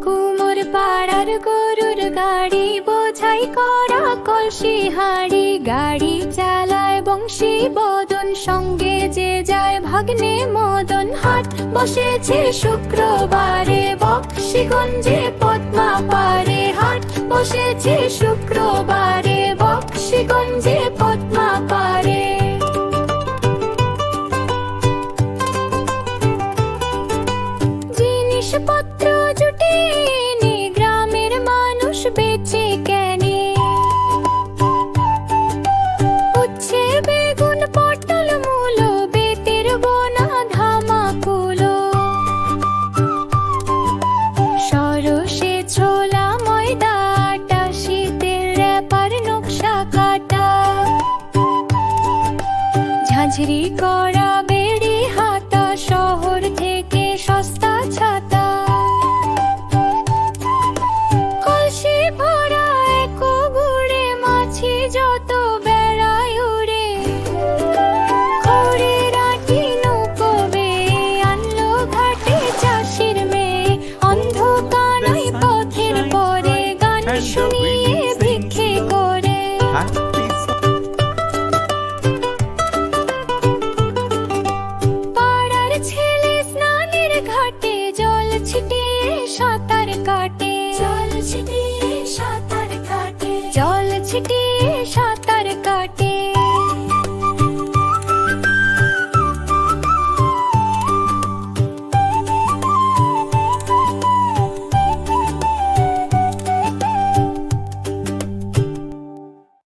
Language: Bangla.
কুমোর পাড়ার গরুর গাড়ি বোঝাই করা কলসি হাঁড়ি, গাড়ি চালায় বংশী বদন, সঙ্গে যে যায় ভাগ্নে মদন। হাট বসেছে শুক্রবারে বক্সিগঞ্জে পদ্মা পারে, হাট বসেছে শুক্রবারে বক্সিগঞ্জে পদ্মা পারে। জিনিসপত্র জুটিয়ে এনে গ্রামের মানুষ বেচে কেনে, উচ্ছে বেগুন পটল মূলো বেতের বোনা ধামা কুলো, সরষে ছোলা ময়দা আটা শীতের র্যাপার নকশা কাটা, ঝাঁঝরি করা বেড়ি হাতা শহর থেকে সস্তা ছাতা। কলসি ভরা একো গুড়ে মাছি যত বেড়ায় উড়ে, খড়ের আটি নৌকো বেয়ে আনলো ঘাটে চাষির মেয়ে। অন্ধকারায় পথের পরে গান শুনিয়ে ভিক্ষে করে, পাড়ার ছেলে স্নানের ঘাটে জল ছিটিয়ে সাঁতার কাটে, জল ছিটিয়ে সাঁতার কাটে, জল ছিটিয়ে